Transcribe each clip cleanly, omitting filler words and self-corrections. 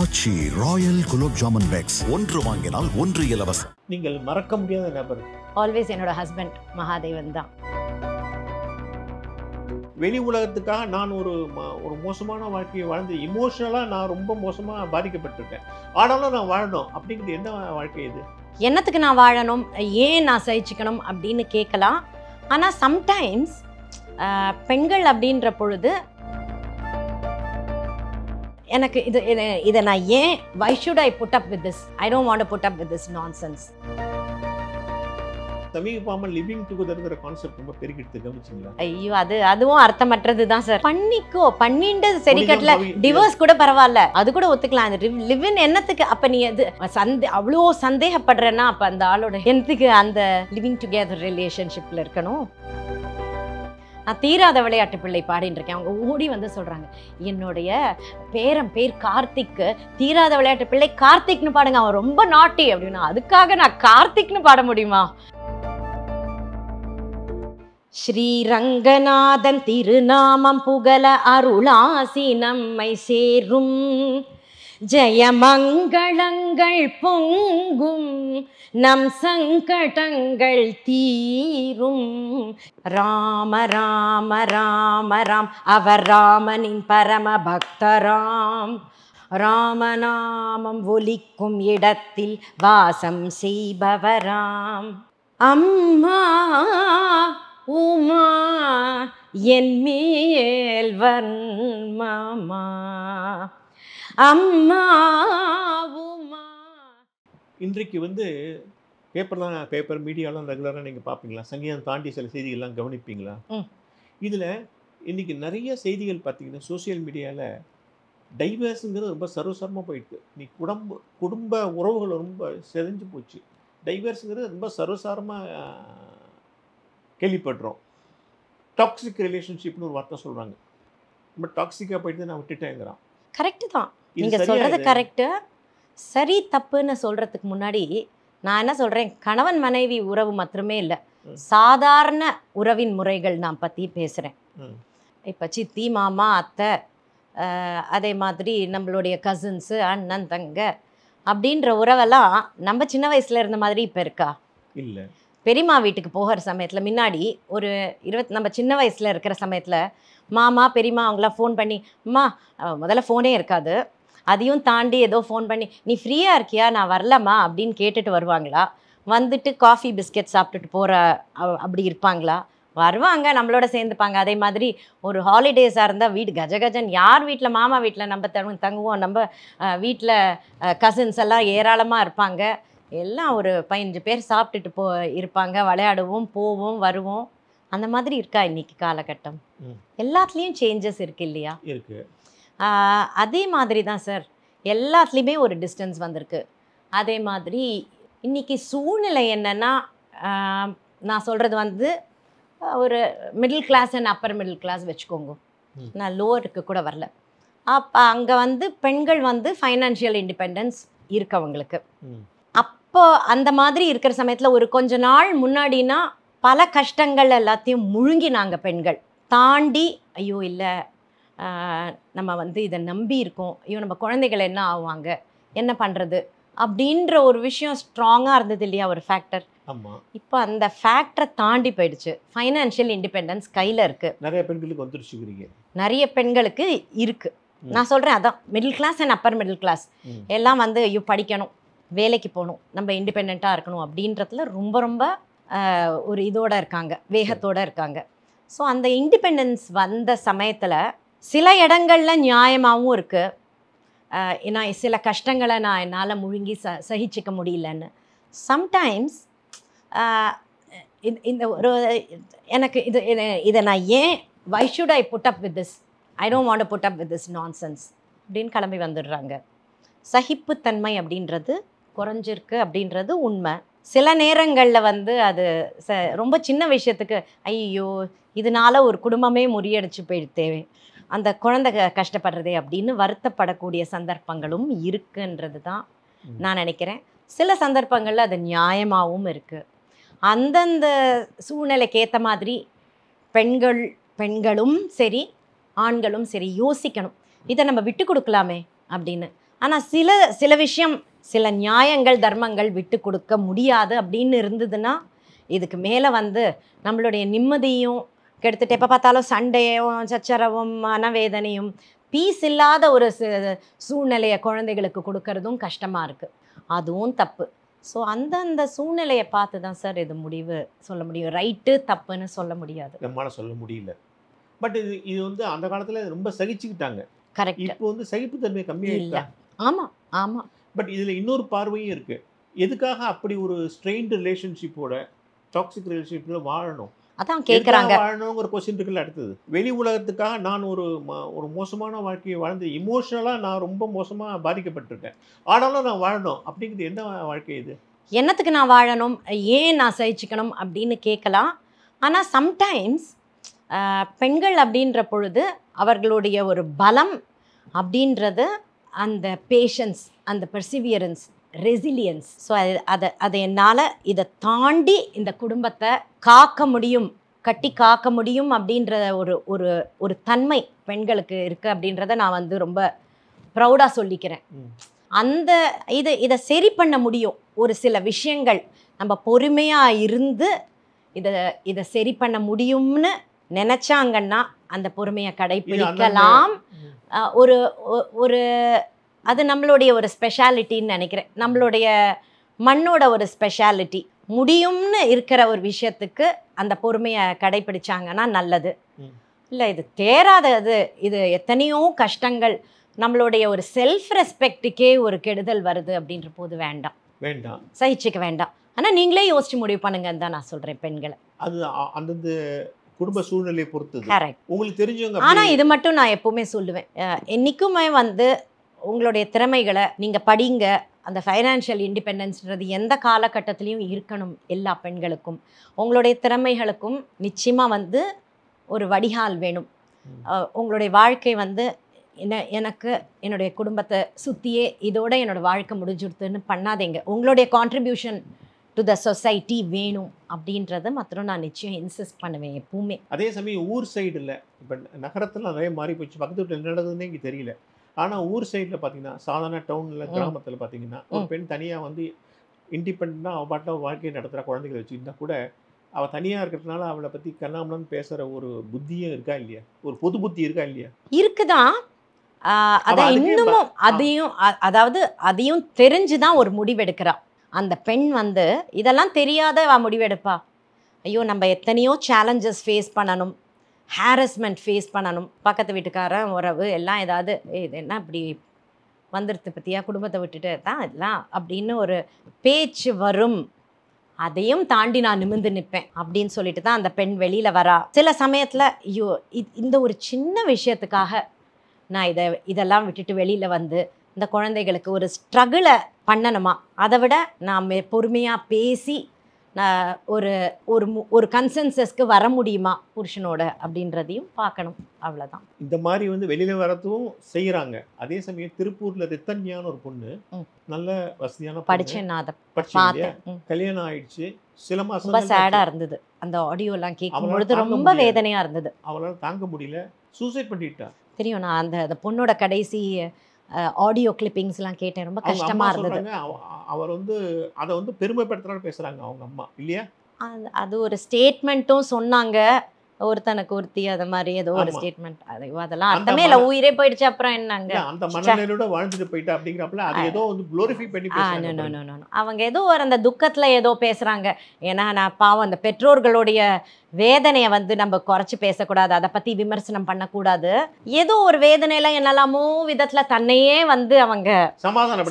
ஆச்சி Royal gulab jamun packs ஒன்று வாங்கினால் ஒன்று இலவசம். நீங்கள் மறக்க முடியாத நபர்? ஆல்வேஸ் என்னோட ஹஸ்பண்ட் மகாதேவன் தான். வெளி உலகத்துக்காக நான் ஒரு மோசமான வாழ்க்கையை வாழ்ந்து இமோஷனலாக நான் ரொம்ப மோசமாக பாதிக்கப்பட்டிருக்கேன். ஆனாலும் நான் வாழணும் அப்படிங்கிறது என்ன வாழ்க்கை இது? என்னத்துக்கு நான் வாழணும், ஏன் நான் சகிச்சுக்கணும் அப்படின்னு கேட்கலாம். ஆனால் சம்டைம்ஸ் பெண்கள் அப்படின்ற பொழுது எனக்கு இதை நான் ஏன் why should I put up with this? I don't want to put up with this nonsense. சமீபமாக லிவிங் டுகெதர்ங்கிற கான்செப்ட் ரொம்ப பெருகிட்டு கவனிச்சிங்களா? ஐயோ, அதுவும் அர்த்தமற்றது தான் சார். பண்ணிட்டு சரி கட்டல, டிவோர்ஸ் கூட பரவாயில்ல, அது கூட ஒத்துக்கலாம். அந்த லிவ் இன் என்னத்துக்கு? அப்ப நீ அது அவ்வளோ சந்தேகப்படுறேன்னா அப்ப அந்த ஆளோட என்னத்துக்கு அந்த லிவிங் டுகெதர் ரிலேஷன்ஷிப்ல இருக்கணும்? நான் தீராத விளையாட்டு பிள்ளை பாடின்னு இருக்கேன். அவங்க ஓடி வந்து சொல்றாங்க, என்னுடைய பேர் கார்த்திக், தீராத விளையாட்டு பிள்ளை கார்த்திக்னு பாடுங்க, அவன் ரொம்ப நாட்டி அப்படின்னா. அதுக்காக நான் கார்த்திக்னு பாட முடியுமா? ஸ்ரீரங்கநாதன் திருநாமம் புகழ அருளாசி நம்மை சேரும், ஜெயமங்களங்கள் பொங்கும், நம் சங்கடங்கள் தீரும். ராம ராம ராம ராம், அவர் ராமனின் பரம பக்தராம். ராமநாமம் ஒலிக்கும் இடத்தில் வாசம் செய்பவராம். அம்மா உமா என் மேல் வன்மமா, அம்மா உமா. இன்றைக்கு வந்து பேப்பர் மீடியாலாம் ரெகுலராக நீங்கள் பார்ப்பீங்களா? சங்கீதம் தாண்டி சில செய்திகள்லாம் கவனிப்பீங்களா? இதில் இன்றைக்கி நிறைய செய்திகள் பார்த்தீங்கன்னா சோசியல் மீடியாவில் டைவர்ஸுங்கிறது ரொம்ப சர்வசாரமாக போயிடுது. நீ குடும்ப உறவுகள் ரொம்ப செதஞ்சு போச்சு. டைவர்ஸுங்கிறது ரொம்ப சர்வசாரமாக கேள்விப்படுறோம். டாக்ஸிக் ரிலேஷன்ஷிப்னு ஒரு வார்த்தை சொல்கிறாங்க. ரொம்ப டாக்ஸிக்காக போயிட்டு நான் விட்டுட்டேங்கிறான். கரெக்டு தான், நீங்கள் சொல்கிறது கரெக்டு. சரி தப்புன்னு சொல்கிறதுக்கு முன்னாடி நான் என்ன சொல்கிறேன், கணவன் மனைவி உறவு மாத்திரமே இல்லை, சாதாரண உறவின் முறைகள் நான் பற்றி பேசுகிறேன். இப்போ சித்தி மாமா அத்தை, அதே மாதிரி நம்மளுடைய கசின்ஸு அண்ணன் தங்க அப்படின்ற உறவெல்லாம் நம்ம சின்ன வயசில் இருந்த மாதிரி இப்போ இருக்கா? இல்லை. பெரியம்மா வீட்டுக்கு போகிற சமயத்தில் முன்னாடி ஒரு நம்ம சின்ன வயசில் இருக்கிற சமயத்தில் மாமா பெரியம்மா அவங்களாம் ஃபோன் பண்ணி, அம்மா முதல்ல ஃபோனே இருக்காது, அதையும் தாண்டி ஏதோ ஃபோன் பண்ணி நீ ஃப்ரீயாக இருக்கியா, நான் வரலம்மா அப்படின்னு கேட்டுட்டு வருவாங்களா? வந்துட்டு காஃபி பிஸ்கெட் சாப்பிட்டுட்டு போகிற அப்படி இருப்பாங்களா? வருவாங்க, நம்மளோட சேர்ந்துப்பாங்க. அதே மாதிரி ஒரு ஹாலிடேஸாக இருந்தால் வீடு கஜகஜன், யார் வீட்டில் மாமா வீட்டில் நம்ம தங்குவோம், நம்ம வீட்டில் கசின்ஸ் எல்லாம் ஏராளமாக இருப்பாங்க, எல்லாம் ஒரு 15 பேர் சாப்பிட்டுட்டு இருப்பாங்க, விளையாடுவோம் போவோம் வருவோம். அந்த மாதிரி இருக்கா இன்னைக்கு காலகட்டம்? எல்லாத்துலேயும் சேஞ்சஸ் இருக்கு இல்லையா? இருக்கு. அதே மாதிரி தான் சார், எல்லாத்துலேயுமே ஒரு டிஸ்டன்ஸ் வந்திருக்கு. அதே மாதிரி இன்றைக்கி சூழ்நிலை என்னென்னா, நான் சொல்கிறது வந்து ஒரு middle class and upper middle class வச்சுக்கோங்க, நான் லோவருக்கு கூட வரல. அப்போ அங்கே வந்து பெண்கள் வந்து ஃபைனான்ஷியல் இண்டிபெண்டன்ஸ் இருக்கவங்களுக்கு. அப்போ அந்த மாதிரி இருக்கிற சமயத்தில் ஒரு கொஞ்ச நாள் முன்னாடினா பல கஷ்டங்கள் எல்லாத்தையும் முழுங்கினாங்க பெண்கள். தாண்டி ஐயோ இல்லை நம்ம வந்து இதை நம்பி இருக்கோம், ஐயோ நம்ம குழந்தைகள் என்ன ஆவாங்க, என்ன பண்ணுறது அப்படின்ற ஒரு விஷயம் ஸ்ட்ராங்காக இருந்தது இல்லையா, ஒரு ஃபேக்டர். இப்போ அந்த ஃபேக்டரை தாண்டி போயிடுச்சு. ஃபைனான்ஷியல் இண்டிபெண்டன்ஸ் கையில் இருக்குது, நிறைய பெண்களுக்கு வந்துருச்சுக்கிறீங்க. நிறைய பெண்களுக்கு இருக்குது. நான் சொல்கிறேன் அதான் middle class and upper middle class எல்லாம் வந்து ஐயோ படிக்கணும், வேலைக்கு போகணும், நம்ம இண்டிபெண்ட்டாக இருக்கணும் அப்படின்றதுல ரொம்ப ரொம்ப ஒரு இதோடு இருக்காங்க, வேகத்தோடு இருக்காங்க. ஸோ அந்த இண்டிபெண்டன்ஸ் வந்த சமயத்தில் சில இடங்களில் நியாயமாகவும் இருக்குது. ஏன்னா சில கஷ்டங்களை நான் என்னால் முழுங்கி சகிச்சிக்க முடியலன்னு. சம்டைம்ஸ் இந்த ஒரு எனக்கு இதை நான் ஏன் why should I put up with this? I don't want to put up with this nonsense அப்படின்னு கிளம்பி வந்துடுறாங்க. சகிப்புத்தன்மை அப்படின்றது குறைஞ்சிருக்கு அப்படின்றது உண்மை. சில நேரங்களில் வந்து அது ரொம்ப சின்ன விஷயத்துக்கு ஐயோ இதனால ஒரு குடும்பமே முறியடிச்சு போயிடுத்தே, அந்த குழந்தை கஷ்டப்படுறதே அப்படின்னு வருத்தப்படக்கூடிய சந்தர்ப்பங்களும் இருக்குன்றது தான் நான் நினைக்கிறேன். சில சந்தர்ப்பங்களில் அது நியாயமாகவும் இருக்குது. அந்தந்த சூழ்நிலைக்கு ஏற்ற மாதிரி பெண்களும் சரி ஆண்களும் சரி யோசிக்கணும், இதை நம்ம விட்டு கொடுக்கலாமே அப்படின்னு. ஆனால் சில விஷயம் சில நியாயங்கள் தர்மங்கள் விட்டு கொடுக்க முடியாது அப்படின்னு இருந்ததுன்னா இதுக்கு மேலே வந்து நம்மளுடைய நிம்மதியும் கெடுத்துட்டு எப்போ பார்த்தாலும் சண்டையும் சச்சரவும் மனவேதனையும் பீஸ் இல்லாத ஒரு சூழ்நிலையை குழந்தைகளுக்கு கொடுக்கறதும் கஷ்டமாக இருக்குது. அதுவும் தப்பு. ஸோ அந்தந்த சூழ்நிலையை பார்த்து தான் சார் இது முடிவு சொல்ல முடியும். ரைட்டு தப்புன்னு சொல்ல முடியாது, நம்மளால சொல்ல முடியல. பட் இது வந்து அந்த காலத்தில் ரொம்ப சகிச்சுக்கிட்டாங்க. கரெக்ட். இப்போ வந்து சகிப்புத்தன்மை கம்மியாயிட்டா. ஆமாம் ஆமாம். பட் இதில் இன்னொரு பார்வையும் இருக்குது. எதுக்காக அப்படி ஒரு ஸ்ட்ரெயின்டு ரிலேஷன்ஷிப்போட டாக்ஸிக் ரிலேஷன்ஷிப்பில் வாழணும்? அதான் கேட்குறாங்க. வாழணுங்கிற கொஸ்டின் இருக்குல்ல. அடுத்தது வெளி உலகத்துக்காக நான் ஒரு மோசமான வாழ்க்கையை வாழ்ந்து இமோஷனலாக நான் ரொம்ப மோசமாக பாதிக்கப்பட்டிருக்கேன், ஆனாலும் நான் வாழணும் அப்படிங்கிறது என்ன வாழ்க்கை இது? என்னத்துக்கு நான் வாழணும், ஏன் நான் சகிச்சுக்கணும் அப்படின்னு கேட்கலாம். ஆனால் சம்டைம்ஸ் பெண்கள் அப்படின்ற பொழுது அவர்களுடைய ஒரு பலம் அப்படின்றது அந்த பேஷன்ஸ், அந்த பெர்சிவியரன்ஸ், ரெசிலியன்ஸ். ஸோ அதை என்னால் இதை தாண்டி இந்த குடும்பத்தை காக்க முடியும், கட்டி காக்க முடியும் அப்படின்ற ஒரு ஒரு ஒரு தன்மை பெண்களுக்கு இருக்குது அப்படின்றத நான் வந்து ரொம்ப ப்ரௌடாக சொல்லிக்கிறேன். அந்த இதை சரி பண்ண முடியும். ஒரு சில விஷயங்கள் நம்ம பொறுமையாக இருந்து இதை சரி பண்ண முடியும்னு நினச்சாங்கன்னா அந்த பொறுமையை கடைப்பிடிக்கலாம். ஒரு ஒரு அது நம்மளுடைய ஒரு ஸ்பெஷாலிட்டின்னு நினைக்கிறேன். நம்மளுடைய மண்ணோட ஒரு ஸ்பெஷாலிட்டி. முடியும்னு இருக்கிற ஒரு விஷயத்துக்கு அந்த பொறுமையை கடைப்பிடிச்சாங்கன்னா நல்லது. இல்லை இது தேராதது, இது எத்தனையோ கஷ்டங்கள், நம்மளுடைய ஒரு செல்ஃப் ரெஸ்பெக்டுக்கே ஒரு கெடுதல் வருது அப்படின்ற போது வேண்டாம், சகிச்சுக்க வேண்டாம். ஆனால் நீங்களே யோசிச்சு முடிவு பண்ணுங்கன்னு தான் நான் சொல்கிறேன் பெண்களை. அது அந்தந்த குடும்ப சூழ்நிலையை பொறுத்தது. கரெக்ட். உங்களுக்கு தெரிஞ்சவங்க. ஆனால் இது மட்டும் நான் எப்பவுமே சொல்லுவேன், என்றைக்குமே வந்து உங்களுடைய திறமைகளை நீங்கள் படிங்க. அந்த ஃபைனான்ஷியல் இண்டிபெண்டன்ஸ்ன்றது எந்த காலகட்டத்திலையும் இருக்கணும் எல்லா பெண்களுக்கும். உங்களுடைய திறமைகளுக்கும் நிச்சயமாக வந்து ஒரு வடிகால் வேணும். உங்களுடைய வாழ்க்கை வந்து எனக்கு என்னுடைய குடும்பத்தை சுற்றியே இதோட என்னோடய வாழ்க்கை முடிஞ்சுடுத்துன்னு பண்ணாதீங்க. உங்களுடைய கான்ட்ரிபியூஷன் டு த சொசைட்டி வேணும் அப்படின்றத மாத்திரம் நான் நிச்சயம் இன்சிஸ்ட் பண்ணுவேன் எப்பவுமே. அதே சமயம் ஊர் சைடில் இப்போ நகரத்தில் நிறைய மாறி போச்சு, பக்கத்து வீட்டில் என்ன நடக்குதுன்னே இங்கே தெரியல. ஆனால் ஊர் சைடில் பார்த்தீங்கன்னா, சாதாரண டவுனில் கிராமத்தில் பார்த்தீங்கன்னா, ஒரு பெண் தனியாக வந்து இண்டிபெண்ட்டாக அவள் பாட்டில் வாழ்க்கையை நடத்துகிற குழந்தைகளை வச்சுருந்தா கூட அவள் தனியாக இருக்கிறதுனால அவளை பற்றி கண்ணாமலன்னு பேசுகிற ஒரு புத்தியும் இருக்கா இல்லையா? ஒரு பொது புத்தி இருக்கா இல்லையா? இருக்குதான். அதை இன்னமும் அதையும் தெரிஞ்சு தான் ஒரு முடிவெடுக்கிறா அந்த பெண். வந்து இதெல்லாம் தெரியாத முடிவெடுப்பா. ஐயோ நம்ம எத்தனையோ சேலஞ்சஸ் ஃபேஸ் பண்ணணும், ஹாரஸ்மெண்ட் ஃபேஸ் பண்ணணும், பக்கத்து வீட்டுக்காரன் உறவு எல்லாம் ஏதாவது இது என்ன இப்படி வந்துடுது பற்றியா, குடும்பத்தை விட்டுட்டு தான் எல்லாம் அப்படின்னு ஒரு பேச்சு வரும். அதையும் தாண்டி நான் நிமிர்ந்து நிற்பேன் அப்படின்னு சொல்லிட்டு தான் அந்த பெண் வெளியில் வரா. சில சமயத்தில் ஐயோ இந்த ஒரு சின்ன விஷயத்துக்காக நான் இதெல்லாம் விட்டுட்டு வெளியில் வந்து இந்த குழந்தைகளுக்கு ஒரு ஸ்ட்ரகிளை பண்ணணுமா, அதை விட நான் பொறுமையாக பேசி நான் ஒரு கன்சென்சஸ்க்கு வர முடியுமா புருஷனோட அப்படின்றதையும் பார்க்கணும். அவ்வளோதான். இந்த மாதிரி வந்து வெளியில் வரதும் செய்கிறாங்க. அதே சமயம் திருப்பூரில் ரித்தன்யான்னு ஒரு பொண்ணு, நல்ல வசதியான படித்தேன், நான் அதை பார்த்தேன். கல்யாணம் ஆயிடுச்சு. சில மாதம் ரொம்ப சேடாக இருந்தது. அந்த ஆடியோலாம் கேட்கும்பொழுது ரொம்ப வேதனையாக இருந்தது. அவளால் தாங்க முடியல, சூசைட் பண்ணிட்டா. தெரியும், நான் அந்த பொண்ணோட கடைசி ஆடியோ கிளிப்பிங்ஸ்லாம் கேட்டேன். ரொம்ப கஷ்டமாக இருந்தது. அவர் வந்து அதை வந்து பெருமைப்படுத்துறான்னு பேசுகிறாங்க அவங்க அம்மா இல்லையா? அது ஒரு ஸ்டேட்மெண்ட்டும் சொன்னாங்க, ஒருத்தனுக்கு ஒருத்தி அது மாதிரி ஏதோ ஒரு ஸ்டேட்மெண்ட். அதெல்லாம் அர்த்தமே இல்லை, உயிரே போயிடுச்சு அப்புறம் என்னங்க அந்த மனநிலையோட வாழ்ந்துட்டு போயிட்டா அப்படிங்கிறப்பல அதை ஏதோ வந்து குளோரிஃபை பண்ணி பேசுறாங்க. அவங்க ஏதோ ஒரு அந்த துக்கத்தில் ஏதோ பேசுகிறாங்க. ஏன்னா நான் பாவம் அந்த பெற்றோர்களுடைய வேதனையை வந்து நம்ம குறைச்சி பேசக்கூடாது, அதை பற்றி விமர்சனம் பண்ணக்கூடாது. ஏதோ ஒரு வேதனையெல்லாம் என்னெல்லாமோ விதத்தில் தன்னையே வந்து அவங்க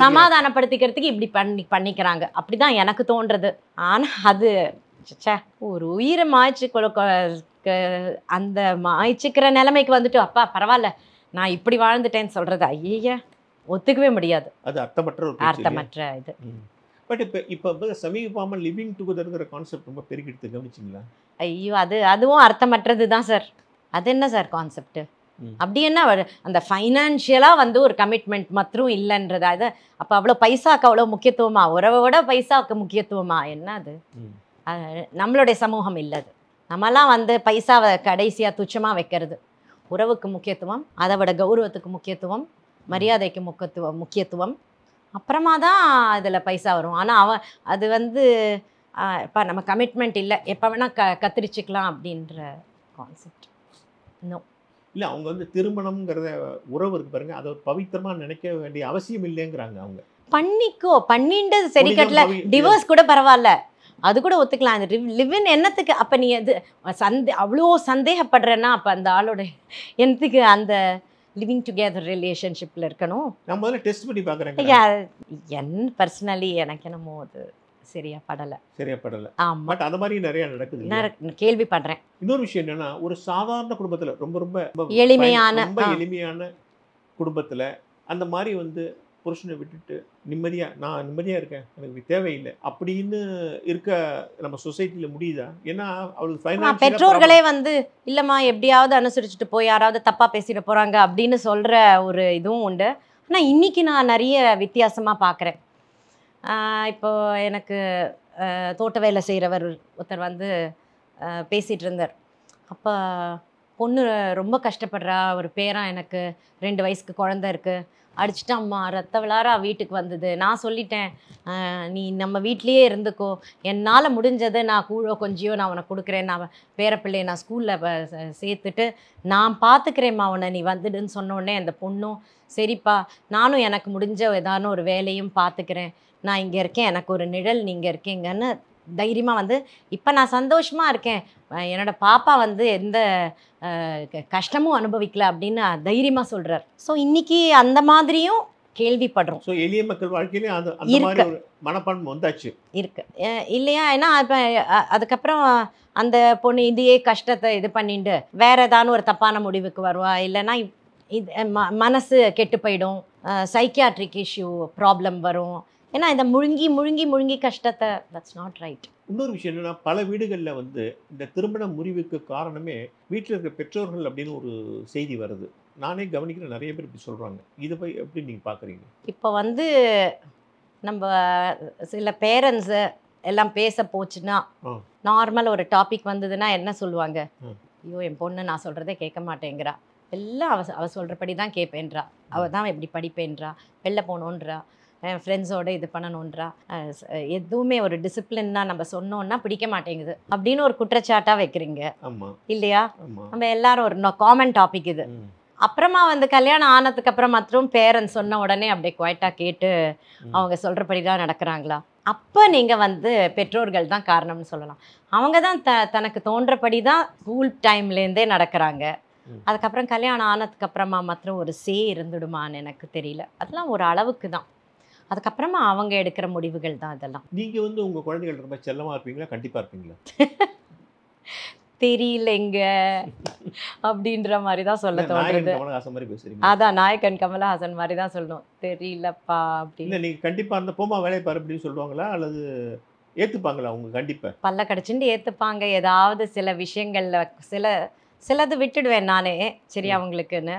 சமாதானப்படுத்திக்கிறதுக்கு இப்படி பண்ணிக்கிறாங்க. அப்படிதான் எனக்கு தோன்றது. ஆனால் அது ஒரு உயிரை அந்த மாய்ச்சிக்கிற நிலைமைக்கு வந்துட்டு அப்பா பரவாயில்ல நான் இப்படி வாழ்ந்துட்டேன்னு சொல்றது ஐயா ஒத்துக்கவே முடியாது. அது அர்த்தமற்ற இது. பட் இப்போ சமீபமாக லிவிங் டுகெதர்ங்கிற கான்செப்ட் ரொம்ப பெருகிட்டு கவனிச்சிங்களா? ஐயோ அதுவும் அர்த்தமற்றது தான் சார். அது என்ன சார் கான்செப்ட்? அப்படி என்ன அந்த ஃபைனான்ஷியலாக வந்து ஒரு கமிட்மெண்ட் மாத்திரம் இல்லைன்றது. அது அப்போ அவ்வளோ பைசாவுக்கு அவ்வளோ முக்கியத்துவமா, உறவை விட பைசாவுக்கு முக்கியத்துவமா? என்ன அது நம்மளுடைய சமூகம் இல்லை. அது நம்மலாம் வந்து பைசாவை கடைசியாக துச்சமாக வைக்கிறது. உறவுக்கு முக்கியத்துவம், அதை விட கௌரவத்துக்கு முக்கியத்துவம், மரியாதைக்கு முக்கியத்துவம் அப்புறமா தான் இதில் பைசா வரும். ஆனால் அவன் அது வந்து இப்போ நம்ம கமிட்மெண்ட் இல்லை, எப்போ வேணால் கத்திரிச்சிக்கலாம் அப்படின்ற கான்செப்ட். இன்னும் இல்லை, அவங்க வந்து திருமணம்ங்கிறத உறவு இருக்கு பாருங்க, அதை ஒரு பவித்திரமாக நினைக்க வேண்டிய அவசியம் இல்லைங்கிறாங்க. அவங்க பண்ணிட்டு சரி கட்டல, டிவோர்ஸ் கூட பரவாயில்ல, அது கூட ஒத்துக்கலாம். அந்த லிவின் என்னத்துக்கு? அப்போ நீ அது அவ்வளோ சந்தேகப்படுறேன்னா அப்போ அந்த ஆளோட என்னத்துக்கு அந்த லிவிங் டுகெதர் ரிலேஷன்ஷிப்பில் இருக்கணும்? நான் முதல்ல டெஸ்ட் பண்ணி பார்க்குறேன். பர்சனலி எனக்கு என்னமோ அது சரியா படலை. ஆமாம், பட் அது மாதிரி நிறைய நடக்குது, நான் கேள்விப்படுறேன். இன்னொரு விஷயம் என்னன்னா, ஒரு சாதாரண குடும்பத்தில் ரொம்ப ரொம்ப எளிமையான குடும்பத்தில் அந்த மாதிரி வந்து புருஷனை விட்டுட்டு நான் நிம்மதியாக இருக்கேன், எனக்கு தேவையில்லை அப்படின்னு இருக்க நம்ம சொசைட்டியில் முடியுதா? ஏன்னா அவளுக்கு பெற்றோர்களே வந்து இல்லைம்மா எப்படியாவது அனுசரிச்சுட்டு போய் யாராவது தப்பாக பேசிட போகிறாங்க அப்படின்னு சொல்கிற ஒரு இதுவும் உண்டு. ஆனால் இன்றைக்கி நான் நிறைய வித்தியாசமாக பார்க்குறேன். இப்போ எனக்கு தோட்ட வேலை செய்கிறவர் ஒருத்தர் வந்து பேசிகிட்டு இருந்தார். அப்போ பொண்ணு ரொம்ப கஷ்டப்படுறா, ஒரு பேரன் எனக்கு 2 வயசுக்கு குழந்த இருக்குது, அடிச்சுட்டு அம்மா ரத்த விளாரா வீட்டுக்கு வந்தது. நான் சொல்லிட்டேன், நீ நம்ம வீட்லேயே இருந்துக்கோ, என்னால் முடிஞ்சதை நான் கூழோ கொஞ்சியோ நான் உனக்கு கொடுக்குறேன், நான் பேரப்பிள்ளையை நான் ஸ்கூலில் சேர்த்துட்டு நான் பார்த்துக்கிறேம்மா அவனை, நீ வந்துடுன்னு சொன்னோடனே அந்த பொண்ணும் சரிப்பா நானும் எனக்கு முடிஞ்ச ஏதான ஒரு வேலையும் பார்த்துக்கிறேன், நான் இங்கே இருக்கேன், எனக்கு ஒரு நிழல் நீங்கள் இருக்கீங்கன்னு தைரியமாக வந்து இப்போ நான் சந்தோஷமாக இருக்கேன், என்னோட பாப்பா வந்து எந்த கஷ்டமும் அனுபவிக்கல அப்படின்னு தைரியமாக சொல்கிறார். ஸோ இன்றைக்கி அந்த மாதிரியும் கேள்விப்படுறோம். ஸோ எளிய மக்கள் வாழ்க்கையிலையும் அந்த மாதிரி ஒரு மனப்பான்மை வந்தாச்சு இருக்கு இல்லையா? ஏன்னா இப்போ அதுக்கப்புறம் அந்த பொண்ணு இதையே கஷ்டத்தை இது பண்ணிட்டு வேற ஏதாவது ஒரு தப்பான முடிவுக்கு வருவா, இல்லைன்னா இது மனசு கெட்டு போயிடும், சைக்கியாட்ரிக் இஷ்யூ ப்ராப்ளம் வரும். ஏன்னா இந்த முழுங்கி கஷ்டத்தை, தட்ஸ் நாட் ரைட். இன்னொரு விஷயம் என்னன்னா, பல வீடுகளில் வந்து இந்த திருமண முறிவுக்கு காரணமே வீட்டில் இருக்கிற பெற்றோர்கள் அப்படின்னு ஒரு செய்தி வருது. நானே கவனிக்கிற நிறைய பேர் இப்படி சொல்கிறாங்க. இதை போய் எப்படி நீங்கள் பார்க்குறீங்க? இப்போ வந்து நம்ம சில பேரண்ட்ஸு எல்லாம் பேச போச்சுன்னா, நார்மல் ஒரு டாபிக் வந்ததுன்னா என்ன சொல்லுவாங்க? ஐயோ என் பொண்ணு நான் சொல்கிறதே கேட்க மாட்டேங்கிறா, எல்லாம் அவள் சொல்கிறபடி தான் கேட்பேன்றா, அவள் தான் எப்படி படிப்பேன்றா, வெளில போகணுன்றா, என் ஃப்ரெண்ட்ஸோடு இது பண்ணணுன்றா, எதுவுமே ஒரு டிசிப்ளின்னா நம்ம சொன்னோன்னா பிடிக்க மாட்டேங்குது அப்படின்னு ஒரு குற்றச்சாட்டாக வைக்கிறீங்க இல்லையா? நம்ம எல்லாரும் ஒரு காமன் டாபிக் இது. அப்புறமா வந்து கல்யாணம் ஆனதுக்கு அப்புறம் மற்றும் பேரண்ட்ஸ் சொன்ன உடனே அப்படியே குவைட்டாக கேட்டு அவங்க சொல்கிறபடி தான் நடக்கிறாங்களா? அப்போ நீங்கள் வந்து பெற்றோர்கள் தான் காரணம்னு சொல்லலாம். அவங்க தான் தனக்கு தோன்றபடி தான் ஸ்கூல் டைம்லேருந்தே நடக்கிறாங்க. அதுக்கப்புறம் கல்யாணம் ஆனதுக்கு அப்புறமா மாத்திரம் ஒரு இருந்துடுமான்னு எனக்கு தெரியல. அதெல்லாம் ஒரு அளவுக்கு தான், அதுக்கப்புறமா அவங்க எடுக்கிற முடிவுகள் தான் அதெல்லாம். நீங்கள் வந்து உங்கள் குழந்தைகள் ரொம்ப செல்லமாக இருப்பீங்களா, கண்டிப்பாக இருப்பீங்களா? தெரியலைங்க அப்படின்ற மாதிரி தான் சொல்ல தோணுது. அதான் நாயகன் கமலஹாசன் மாதிரி தான் சொல்லணும், தெரியலப்பா அப்படின்னு. நீங்கள் கண்டிப்பாக அந்த போமா வேலையை பாரு அப்படின்னு சொல்லுவாங்களா, அல்லது ஏற்றுப்பாங்களா? அவங்க கண்டிப்பாக பல்ல கடிச்சுட்டு ஏற்றுப்பாங்க. ஏதாவது சில விஷயங்களில் சிலது விட்டுடுவேன் நானே, சரி அவங்களுக்குன்னு.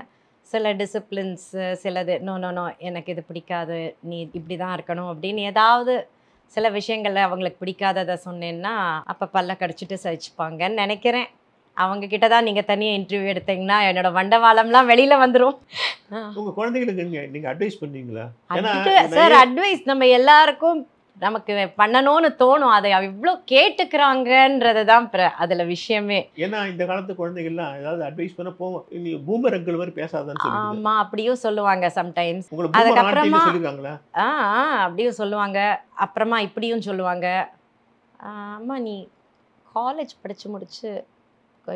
சில டிசிப்ளின்ஸு சிலது நோ எனக்கு இது பிடிக்காது, நீ இப்படி தான் இருக்கணும் அப்படின்னு ஏதாவது சில விஷயங்களில் அவங்களுக்கு பிடிக்காததை சொன்னேன்னா அப்போ பல்ல கடிச்சிட்டு சகிச்சுப்பாங்கன்னு நினைக்கிறேன். அவங்கக்கிட்ட தான் நீங்கள் தனியாக இன்டர்வியூ எடுத்தீங்கன்னா என்னோடய வண்டவாளம்லாம் வெளியில் வந்துடும். உங்கள் குழந்தைகளுக்கு நீங்கள் அட்வைஸ் பண்ணுவீங்களா? சார் அட்வைஸ் நம்ம எல்லாருக்கும் நமக்கு பண்ணணும்னு தோணும், அதை இவ்வளோ கேட்டுக்கிறாங்கன்றது தான் அதில் விஷயமே. ஏன்னா இந்த காலத்து குழந்தைகள்லாம் ஏதாவது அட்வைஸ் பண்ண போவோம், நீ பூமர் அங்கிள் மாதிரி பேசாதான்னு சொல்லுவாங்க. ஆமாம், அப்படியும் சொல்லுவாங்க சம்டைம்ஸ். அதுக்கப்புறமா சொல்லிருக்காங்களா? அப்படியும் சொல்லுவாங்க. அப்புறமா இப்படியும் சொல்லுவாங்க, அம்மா நீ காலேஜ் படித்து முடிச்சு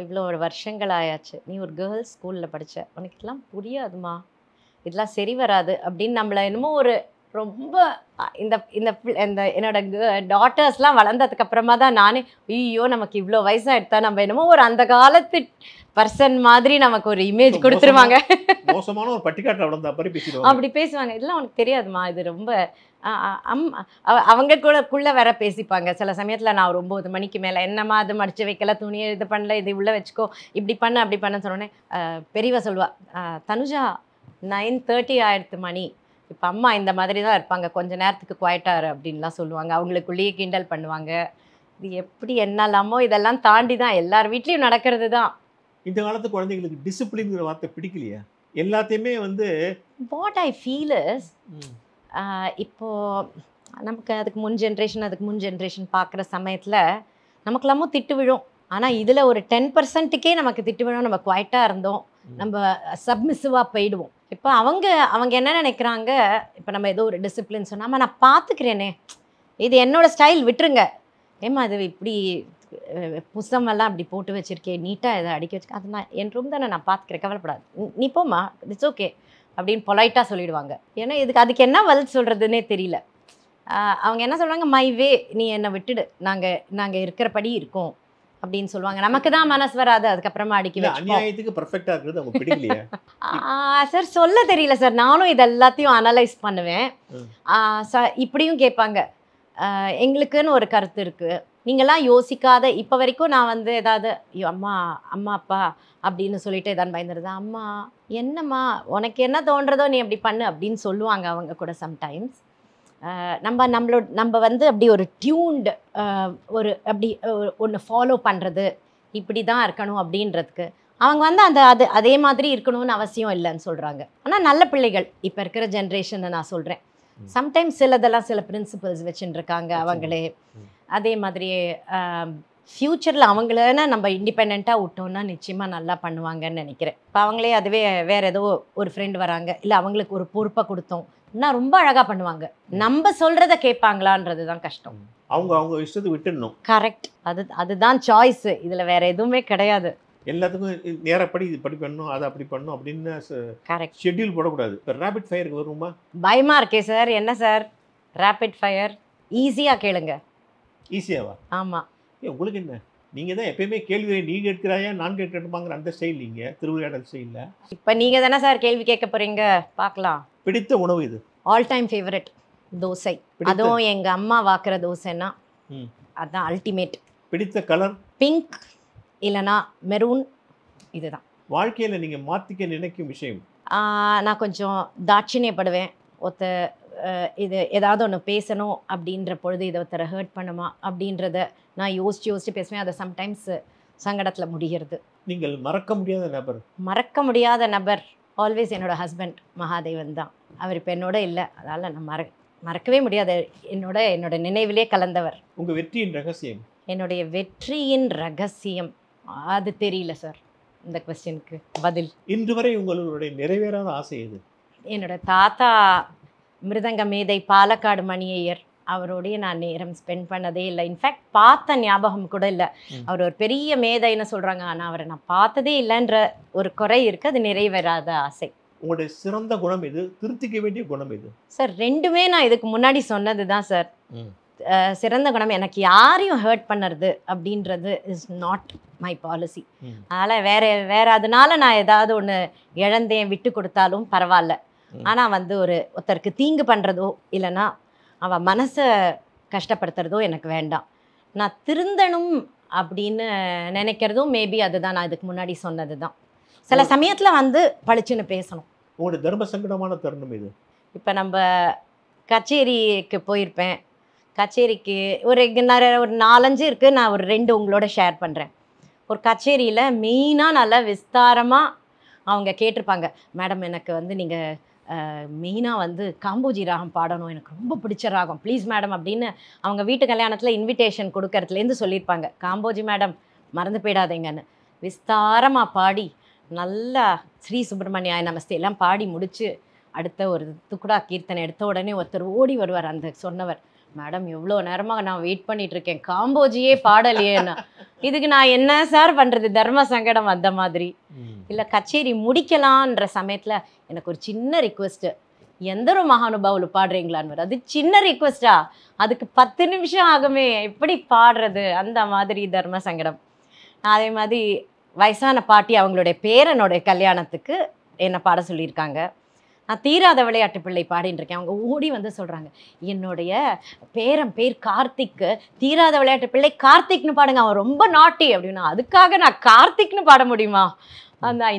இவ்வளோ ஒரு வருஷங்கள் ஆயாச்சு, நீ ஒரு கேர்ள்ஸ் ஸ்கூலில் படித்த, உனக்கு இதெல்லாம் புரியாதுமா, இதெல்லாம் சரி வராது அப்படின்னு நம்மளை என்னமோ ஒரு ரொம்ப இந்த இந்த இந்த என்னோட டாட்டர்ஸ்லாம் வளர்ந்ததுக்கு அப்புறமா தான் நானே ஐயோ நமக்கு இவ்வளோ வயசாக எடுத்தா நம்ம என்னமோ ஒரு அந்த காலத்து பர்சன் மாதிரி நமக்கு ஒரு இமேஜ் கொடுத்துருவாங்க. மோசமான ஒரு பட்டிக்காட்டில் வளர்ந்த அப்படி பேசுவாங்க. இதெல்லாம் உனக்கு தெரியாதுமா, இது ரொம்ப அவங்களுக்குள்ள வேற பேசிப்பாங்க. சில சமயத்தில் நான் ஒரு 9 மணிக்கு மேலே என்னம்மா அது மடித்து வைக்கல, துணியை இது பண்ணல, இது உள்ளே வச்சுக்கோ, இப்படி பண்ண அப்படி பண்ணன்னு சொன்னோடனே பெரியவா சொல்லுவா, தனுஜா 9:30 ஆயிடுத்து மணி, இப்போ அம்மா இந்த மாதிரி தான் இருப்பாங்க, கொஞ்ச நேரத்துக்கு குவாய்ட்டாரு அப்படின்லாம் சொல்லுவாங்க. அவங்களுக்குள்ளேயே கிண்டல் பண்ணுவாங்க. இது எப்படி என்னலாமோ இதெல்லாம் தாண்டி தான் எல்லார் வீட்லேயும் நடக்கிறது தான். இந்த காலத்து குழந்தைங்களுக்கு டிசிப்ளின்ங்கிற வார்த்தை பிடிக்கலையா? எல்லாத்தையுமே வந்து வாட் ஐ ஃபீல் இஸ் இப்போ நமக்கு அதுக்கு முன் ஜென்ரேஷன் பார்க்குற சமயத்தில் நமக்கெல்லாமும் திட்டு விழும். ஆனால் இதில் ஒரு 10%க்கே நமக்கு திட்டு விழும். நம்ம குவைட்டாக இருந்தோம், நம்ம சப்மிசிவாக போயிடுவோம். இப்போ அவங்க என்ன நினைக்கிறாங்க, இப்போ நம்ம ஏதோ ஒரு டிசிப்ளின் சொன்னாமல் நான் பார்த்துக்கிறேனே, இது என்னோடய ஸ்டைல், விட்டுருங்க. ஏம்மா அது இப்படி புஸ்தமெல்லாம் அப்படி போட்டு வச்சுருக்கேன், நீட்டாக இதை அடிக்க வச்சுக்க, அது நான் என் ரூம் தானே, நான் பார்த்துக்கிறேன், கவலைப்படாது, நீ போம்மா, இட்ஸ் ஓகே அப்படின்னு பொலைட்டாக சொல்லிடுவாங்க. ஏன்னா அதுக்கு என்ன பதில் சொல்கிறதுனே தெரியல. அவங்க என்ன சொல்கிறாங்க, மை வே, நீ என்னை விட்டுடு, நாங்கள் இருக்கிறபடி இருக்கோம் அப்படின்னு சொல்லுவாங்க. நமக்கு தான் மனசு வராது, அதுக்கப்புறமா அடிக்க வச்சு அநியாயத்துக்கு பர்ஃபெக்டாக இருக்கிறது அவங்க பிடிக்கலையா? சார் சொல்ல தெரியல சார், நானும் இது எல்லாத்தையும் அனலைஸ் பண்ணுவேன். இப்படியும் கேட்பாங்க, எங்களுக்குன்னு ஒரு கருத்து இருக்குது, நீங்களாம் யோசிக்காத, இப்போ வரைக்கும் நான் வந்து ஏதாவது ஐயோ அம்மா அப்பா அப்படின்னு சொல்லிட்டு ஏதாவது பயந்துருது, அம்மா என்னம்மா உனக்கு என்ன தோன்றதோ நீ அப்படி பண்ணு அப்படின்னு சொல்லுவாங்க அவங்க கூட சம்டைம்ஸ். நம்ம வந்து அப்படி ஒரு டியூன்டு ஒரு அப்படி ஒன்று ஃபாலோ பண்ணுறது, இப்படி தான் இருக்கணும் அப்படின்றதுக்கு அவங்க வந்து அதே மாதிரி இருக்கணும்னு அவசியம் இல்லைன்னு சொல்கிறாங்க. ஆனால் நல்ல பிள்ளைகள் இப்போ இருக்கிற ஜென்ரேஷனை நான் சொல்கிறேன். சம்டைம்ஸ் சில பிரின்சிபல்ஸ் வச்சுட்டு இருக்காங்க அவங்களே. அதே மாதிரி ஃப்யூச்சரில் அவங்கள நம்ம இண்டிபெண்ட்டாக விட்டோம்னா நிச்சயமாக நல்லா பண்ணுவாங்கன்னு நினைக்கிறேன். இப்போ அவங்களே அதுவே வேறு ஏதோ ஒரு ஃப்ரெண்டு வராங்க, இல்லை அவங்களுக்கு ஒரு பொறுப்பை கொடுத்தோம், இன்னும் ரொம்ப அழகாக பண்ணுவாங்க. நம்ம சொல்கிறத கேட்பாங்களான்றது தான் கஷ்டம். அவங்க இஷ்டத்தை விட்டுடணும். கரெக்ட், அதுதான் சாய்ஸு, இதில் வேறு எதுவுமே கிடையாது. எல்லாத்துக்கும் நேரப்படி இது படி பண்ணணும், அதை அப்படி பண்ணணும் அப்படின்னு கரெக்ட் ஷெட்யூல் போடக்கூடாது. இப்போ ரேபிட் ஃபயருக்கு வருமா? பயமாக இருக்கே சார். என்ன சார் ரேபிட் ஃபயர்? ஈஸியாக கேளுங்க. ஈஸியாவா? ஆமாம். உங்களுக்கு என்ன, நீங்கள் தான் எப்பயுமே கேள்வி நீ கேட்கிறாயா நான் கேட்கட்டுமாங்கிற அந்த ஸ்டைல், நீங்கள் திருவிளையாடல் ஸ்டைலில். இப்போ நீங்கள் தானே சார் கேள்வி கேட்க போகிறீங்க, பார்க்கலாம். பிடித்த உணவு இது? All time favourite dosa. அதுவும் எங்கள் அம்மா வாக்குற தோசைன்னா அதுதான் அல்டிமேட். பிடித்த கலர்? பிங்க் இல்லைனா மெரூன். இதுதான். வாழ்க்கையில் நீங்கள் மாற்றிக்க நினைக்கும் விஷயம்? நான் கொஞ்சம் தாட்சிணியப்படுவேன். இது ஏதாவது ஒன்று பேசணும் அப்படின்ற பொழுது இதை ஒருத்தரை ஹர்ட் பண்ணுமா அப்படின்றத நான் யோசித்து பேசுவேன். அதை சம்டைம்ஸ் சங்கடத்தில் முடிகிறது. நீங்கள் மறக்க முடியாத நபர்? மறக்க முடியாத நபர் ஆல்வேஸ் என்னோடய ஹஸ்பண்ட் மகாதேவன் தான். அவர் இப்போ என்னோட இல்லை, அதனால் நான் மறக்கவே முடியாது. என்னோட நினைவிலே கலந்தவர். உங்கள் வெற்றியின் ரகசியம்? என்னுடைய வெற்றியின் ரகசியம் அது தெரியல சார். இந்த கொஸ்டினுக்கு பதில். இன்று வரை உங்களுடைய நிறைவேறாத ஆசை எது? என்னோட தாத்தா மிருதங்க மேதை பாலக்காடு மணியையர், அவரோடைய நான் நேரம் ஸ்பெண்ட் பண்ணதே இல்லை. இன்ஃபேக்ட் பார்த்த ஞாபகம் கூட இல்லை. அவர் ஒரு பெரிய மேதைன்னு சொல்கிறாங்க, ஆனால் அவரை நான் பார்த்ததே இல்லைன்ற ஒரு குறை இருக்குது. அது நிறைவேறாத ஆசை. உங்களுடைய சிறந்த குணம் எது? திருத்திக்க வேண்டிய குணம் எது? சார் ரெண்டுமே நான் இதுக்கு முன்னாடி சொன்னது தான் சார். சிறந்த குணம், எனக்கு யாரையும் ஹர்ட் பண்ணுறது அப்படின்றது இஸ் நாட் மை பாலிசி. அதனால் வேற அதனால நான் ஏதாவது ஒன்று இழந்தேன் விட்டு கொடுத்தாலும் பரவாயில்ல. ஆனால் வந்து ஒருத்தருக்கு தீங்கு பண்ணுறதோ இல்லைன்னா அவன் மனசை கஷ்டப்படுத்துறதோ எனக்கு வேண்டாம். நான் திருந்தணும் அப்படின்னு நினைக்கிறதும் மேபி அதுதான் நான் இதுக்கு முன்னாடி சொன்னது தான். சில சமயத்தில் வந்து பளிச்சுன்னு பேசணும். உங்களோட தர்ம சங்கடமான தருணம் இது? இப்போ நம்ம கச்சேரிக்கு போயிருப்பேன். கச்சேரிக்கு ஒரு 4-5 இருக்குது, நான் ஒரு 2 உங்களோட ஷேர் பண்ணுறேன். ஒரு கச்சேரியில் மெயினாக நல்லா விஸ்தாரமாக அவங்க கேட்டிருப்பாங்க, மேடம் எனக்கு வந்து நீங்கள் மெயினாக வந்து காம்போஜி ராகம் பாடணும், எனக்கு ரொம்ப பிடிச்ச ராகம் ப்ளீஸ் மேடம் அப்படின்னு அவங்க வீட்டு கல்யாணத்தில் இன்விடேஷன் கொடுக்கறதுலேருந்து சொல்லியிருப்பாங்க. காம்போஜி மேடம் மறந்து போயிடாதீங்கன்னு விஸ்தாரமாக பாடி நல்லா ஸ்ரீ சுப்பிரமணிய நமஸ்தே எல்லாம் பாடி முடித்து அடுத்த ஒரு துக்குடா கீர்த்தனை எடுத்த உடனே ஒருத்தர் ஓடி வருவார். அந்த சொன்னவர், மேடம் எவ்வளோ நேரமாக நான் வெயிட் பண்ணிட்டு இருக்கேன், காம்போஜியே பாடலையேன்னா. இதுக்கு நான் என்ன சார் பண்ணுறது? தர்ம சங்கடம் அந்த மாதிரி. இல்லை கச்சேரி முடிக்கலான்ற சமயத்தில் எனக்கு ஒரு சின்ன ரிக்வெஸ்ட்டு, எந்தொரு மகானுபாவில் பாடுறீங்களான்னு. அது சின்ன ரிக்வெஸ்டா, அதுக்கு 10 நிமிஷம் ஆகுமே, எப்படி பாடுறது? அந்த மாதிரி தர்ம சங்கடம். அதே மாதிரி வயசான பாட்டி அவங்களுடைய பேரனுடைய கல்யாணத்துக்கு என்னை பாட சொல்லியிருக்காங்க. நான் தீராத விளையாட்டு பிள்ளை பாடின்னு இருக்கேன். அவங்க ஓடி வந்து சொல்கிறாங்க, என்னுடைய பேர் கார்த்திக்கு, தீராத விளையாட்டு பிள்ளை கார்த்திக்னு பாடுங்க, அவன் ரொம்ப நாட்டி அப்படின்னா. அதுக்காக நான் கார்த்திக்னு பாட முடியுமா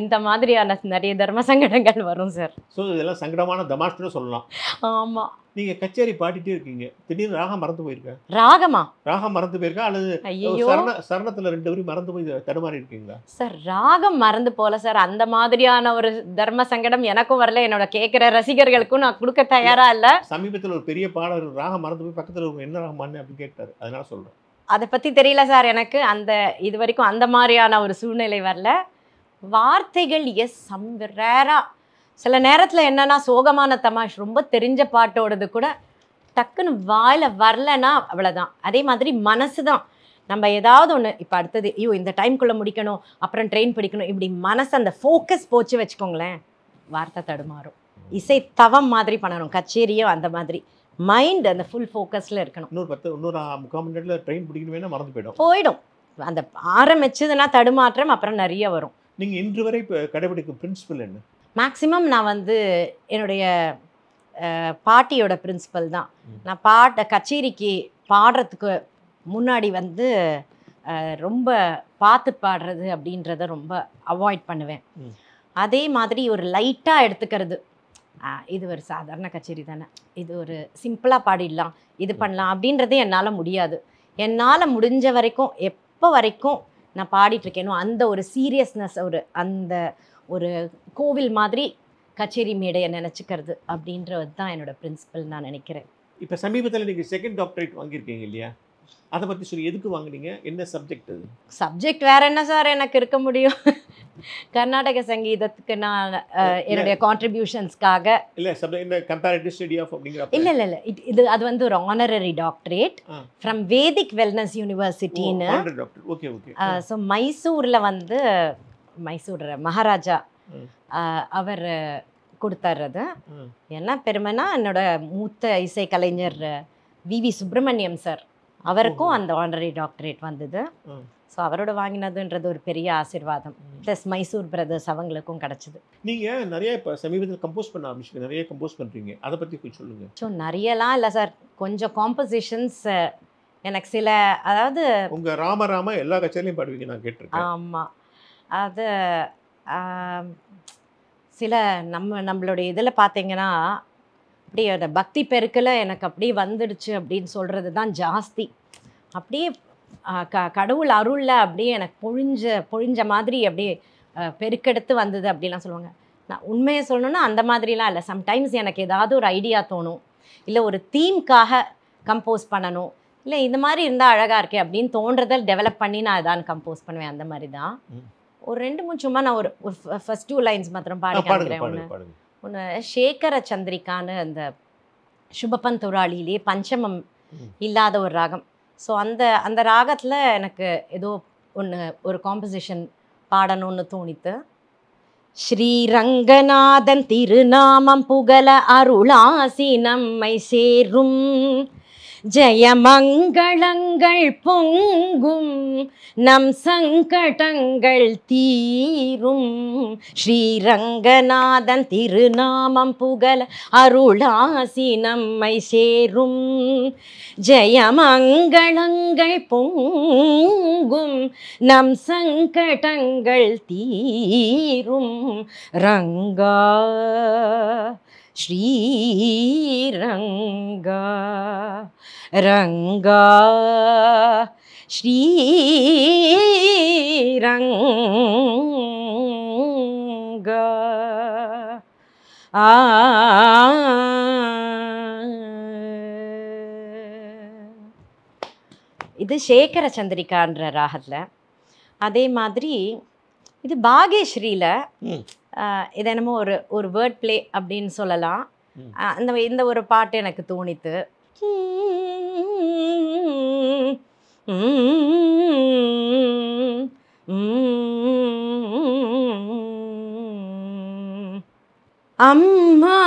இந்த மாதிரியான நிறைய தர்ம சங்கடங்கள் வரும் சார். ஸோ இதெல்லாம் சங்கடமான தமாஷ்னு சொல்லலாம். ஆமாம். நீங்கள் கச்சேரி பாடிட்டே இருக்கீங்க, திடீர்னு ராகம் மறந்து போயிருக்கா? ராகம் மறந்து போயிருக்கா அல்லது ஐயோ சரணத்தில் 2 வரி மறந்து போய் தடுமாறி இருக்கீங்களா? சார் ராகம் மறந்து போல சார். அந்த மாதிரியான ஒரு தர்ம சங்கடம் எனக்கும் வரல, என்னோட கேட்குற ரசிகர்களுக்கும் நான் கொடுக்க தயாரா இல்லை. சமீபத்தில் ஒரு பெரிய பாடல் ராகம் மறந்து போய் பக்கத்தில் என்ன ராகமானு அப்படின்னு கேட்டார், அதனால சொல்கிறேன். அதை பற்றி தெரியல சார் எனக்கு. இது வரைக்கும் அந்த மாதிரியான ஒரு சூழ்நிலை வரல. வார்த்தைகள் ரேரா சில நேரத்தில் என்னன்னா சோகமான தமாஷ் ரொம்ப தெரிஞ்ச பாட்டோடது கூட டக்குன்னு வாயில் வரலன்னா அவ்வளோதான். அதே மாதிரி மனசு தான். நம்ம ஏதாவது ஒன்று இப்போ அடுத்தது ஐயோ இந்த டைம்குள்ளே முடிக்கணும், அப்புறம் ட்ரெயின் பிடிக்கணும், இப்படி மனசு அந்த ஃபோக்கஸ் போச்சு வச்சுக்கோங்களேன், வார்த்தை தடுமாறும். இசை தவம் மாதிரி பண்ணணும், கச்சேரியும் அந்த மாதிரி மைண்ட் அந்த ஃபுல் ஃபோக்கஸில் இருக்கணும். இன்னொரு 3/4 மணி நேரத்தில் ட்ரெயின் பிடிக்கணும்னா மறந்து போயிடும். அந்த ஆரம்பிச்சதுன்னா தடுமாற்றம் அப்புறம் நிறைய வரும். நீங்கள் இன்று வரை இப்போ கடைபிடிக்கும் பிரின்சிபல் என்ன? மேக்ஸிமம் நான் என்னுடைய பாட்டியோட பிரின்சிபல் தான். நான் கச்சேரிக்கு பாடுறதுக்கு முன்னாடி ரொம்ப பார்த்து பாடுறது அப்படின்றத ரொம்ப அவாய்ட் பண்ணுவேன். அதே மாதிரி ஒரு லைட்டாக எடுத்துக்கிறது, இது ஒரு சாதாரண கச்சேரி தானே, இது ஒரு சிம்பிளாக பாடிடலாம், இது பண்ணலாம் அப்படின்றதே என்னால் முடியாது. என்னால் முடிஞ்ச வரைக்கும் எப்போ வரைக்கும் நான் பாடிட்டுருக்கேனோ அந்த ஒரு சீரியஸ்னஸ், அந்த ஒரு கோவில் மாதிரி கச்சேரி மேடையை நினச்சிக்கிறது அப்படின்றது தான் என்னோட பிரின்சிபல் நான் நினைக்கிறேன். இப்போ சமீபத்தில் நீங்கள் 2nd டாக்டரேட் வாங்கியிருக்கீங்க இல்லையா, அதை பற்றி சொல்லி. எதுக்கு வாங்கினீங்க, என்ன சப்ஜெக்ட்? அது சப்ஜெக்ட் வேற என்ன சார் எனக்கு இருக்க முடியும்? கர்நாடக சங்கீதத்துக்கு நான் என்னுடைய கான்ட்ரிபியூஷன்ஸ்க்காக இல்லை கம்பேரிட்டிவ் ஸ்டடி ஆஃப் அப்படிங்கிற இல்லை அது ஒரு honorary doctorate from Vedic wellness யூனிவர்சிட்டின்னு. Okay okay. ஸோ மைசூரில் மைசூர் மகாராஜா அவர் கொடுத்துறது. என்ன பெருமைனா என்னோட மூத்த இசை கலைஞர் வி சுப்பிரமணியம் சார், அவருக்கும் அந்த ஆனரரி டாக்டரேட் வந்தது. ஸோ அவரோட வாங்கினதுன்றது ஒரு பெரிய ஆசீர்வாதம். ப்ளஸ் மைசூர் பிரதர்ஸ் அவங்களுக்கும் கிடச்சிது. நீங்கள் நிறைய இப்போ சமீபத்தில் கம்போஸ் பண்ண ஆரம்பிச்சிங்க, நிறைய கம்போஸ் பண்ணுறீங்க, அதை பற்றி கொஞ்சம் சொல்லுங்கள். ஸோ நிறையலாம் இல்லை சார், கொஞ்சம் காம்போசிஷன்ஸ் எனக்கு சில, அதாவது உங்கள் ராம எல்லா கச்சேரிலையும் பாடுவீங்க நான் கேட்டிருக்கேன். ஆமாம், அது சில நம்மளுடைய இதில் பார்த்தீங்கன்னா அப்படியே அந்த பக்தி பெருக்கில் எனக்கு அப்படியே வந்துடுச்சு அப்படின்னு சொல்கிறது தான் ஜாஸ்தி. அப்படியே கடவுள் அருளில் அப்படியே எனக்கு பொழிஞ்ச மாதிரி அப்படியே பெருக்கெடுத்து வந்தது அப்படிலாம் சொல்லுவாங்க. நான் உண்மையை சொல்லணுன்னா அந்த மாதிரிலாம் இல்லை. சம்டைம்ஸ் எனக்கு ஏதாவது ஒரு ஐடியா தோணும், இல்லை ஒரு தீம்காக கம்போஸ் பண்ணணும், இல்லை இந்த மாதிரி இருந்தால் அழகாக இருக்கே அப்படின்னு தோன்றதை டெவலப் பண்ணி நான் எதாவது கம்போஸ் பண்ணுவேன். அந்த மாதிரி தான் ஒரு 2-3 சும்மா நான் ஒரு ஃபர்ஸ்ட் 2 லைன்ஸ் மாத்திரம் பாடி காமிக்கிறேன். ஒன்று சேகர சந்திரிகான்னு அந்த சுபபந்துராளியிலே பஞ்சமம் இல்லாத ஒரு ராகம். ஸோ அந்த ராகத்தில் எனக்கு ஏதோ ஒரு காம்போசிஷன் பாடணும்னு தோணித்து. ஸ்ரீரங்கநாதன் திருநாமம் புகழ அருளாசி நம்மை சேரும், ஜெயமங்களங்கள் பொங்கும், நம் சங்கடங்கள் தீரும். ஸ்ரீரங்கநாதன் திருநாமம் புகழ அருளாசி நம்மை சேரும், ஜெயமங்களங்கள் பொங்கும், நம் சங்கடங்கள் தீரும். ரங்கா ஸ்ரீரங்கா ரங்கா ஸ்ரீரங்கா. இது சேகர சந்திரிகான்ற ராகத்தில். அதே மாதிரி இது பாகேஸ்ரீயில் இது என்னமோ ஒரு வேர்ட் பிளே அப்படின்னு சொல்லலாம். இந்த ஒரு பாட்டு எனக்கு தோணித்து. அம்மா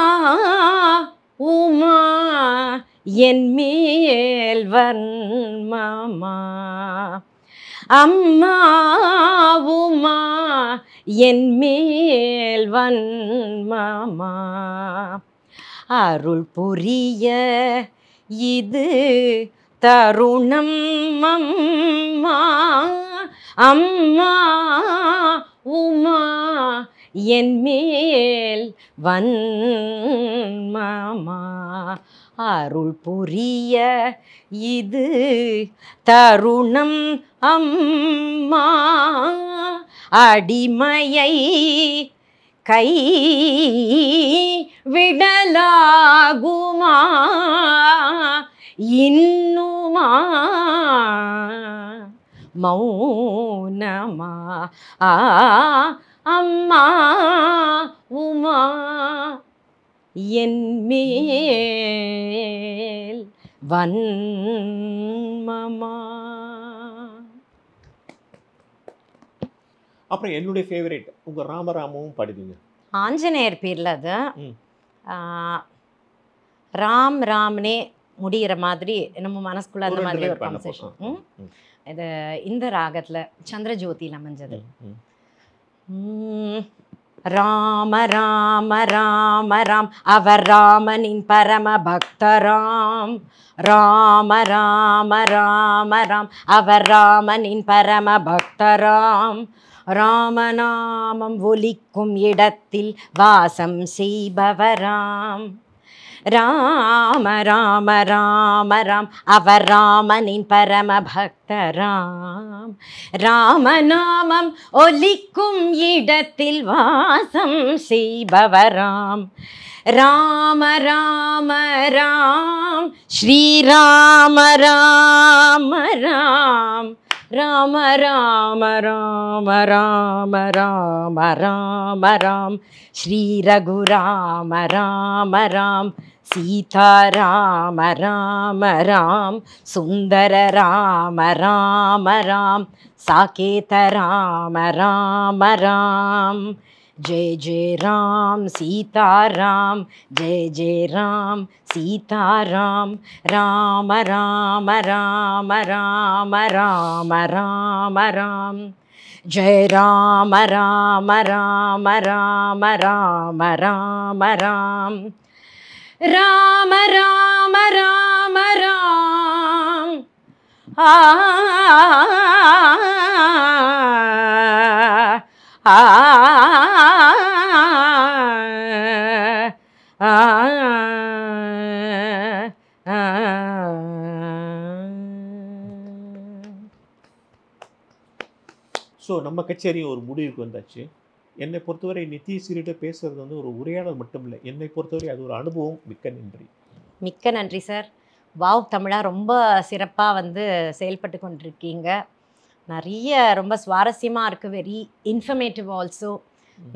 உமா என் மேல் வன்மமா, அம்மா உமா என் மேல் வன்மமா, அருள் புரிய இது தருணம் அம்மா, அம்மா உமா என் மேல் வன்மமா அருள் புரிய இது தருணம் அம்மா அடிமையை கை விடலாகுமா இன்னுமா மௌனமா அம்மா உமா என் மேல் வன்மமா. அப்புறம் என்னுடைய ஃபேவரேட் உங்கள் ராமராமவும் பாடுவீங்க. ஆஞ்சநேயர் பேரில் அது ம். ராம் ராம்னே முடிகிற மாதிரி நம்ம மனசுக்குள்ள அந்த ஒரு மாதிரி ரெண்டு ஒரு line பண்ண கான்வர்சேஷன். போறோம். ம். இது இந்த ராகத்தில் சந்திரஜோதியில் அமைஞ்சது. ம். ராம ராம ராம ராம் அவர் ராமனின் பரம பக்தராம். ராம ராம ராம ராம் அவர் ராமனின் பரம பக்தராம். ராமநாமம் ஒலிக்கும் இடத்தில் வாசம் செய்பவராம். ராம ராம ராம ராம் அவர் ராமனின் பரம பக்தராம். ராமநாமம் ஒலிக்கும் இடத்தில் வாசம் செய்பவராம். ராம ராம ராம் ஸ்ரீராம ராம ராம். ராம ராம ராம ராம ராம ராம ராம் ஸ்ரீ ரகுராம ராம ராம். சீதா ராம ராம ராம் சுந்தர ராம ராம ராம். சாகேத ராம ராம ராம். जय जय राम सीताराम जय जय राम सीताराम. राम राम राम राम राम राम राम. जय राम राम राम राम राम राम राम. राम राम राम राम ஸோ நம்ம கச்சேரி ஒரு முடிவுக்கு வந்தாச்சு. என்னை பொறுத்தவரை நித்யஸ்ரீகிட்ட பேசுறது வந்து ஒரு உரையாடல் மட்டும் இல்லை, என்னை பொறுத்தவரை அது ஒரு அனுபவம். மிக்க நன்றி. மிக்க நன்றி சார். வாவ் தமிழா ரொம்ப சிறப்பாக வந்து செயல்பட்டு கொண்டிருக்கீங்க. நிறைய ரொம்ப சுவாரஸ்யமாக இருக்குது. Very informative also.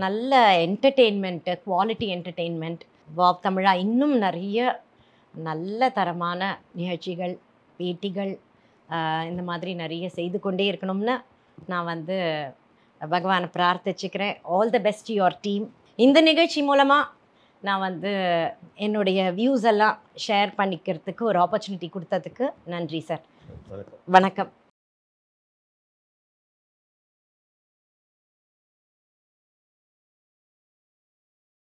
நல்ல என்டர்டெயின்மெண்ட்டு, குவாலிட்டி என்டர்டெயின்மெண்ட். வாவ் தமிழா இன்னும் நிறைய நல்ல தரமான நிகழ்ச்சிகள், பேட்டிகள் இந்த மாதிரி நிறைய செய்து கொண்டே இருக்கணும்னு நான் வந்து பகவானை பிரார்த்திச்சுக்கிறேன். All the best your team. இந்த நிகழ்ச்சி மூலமாக நான் வந்து என்னுடைய வியூஸ் எல்லாம் ஷேர் பண்ணிக்கிறதுக்கு ஒரு ஆப்பர்ச்சுனிட்டி கொடுத்ததுக்கு நன்றி சார். வணக்கம். வணக்கம்.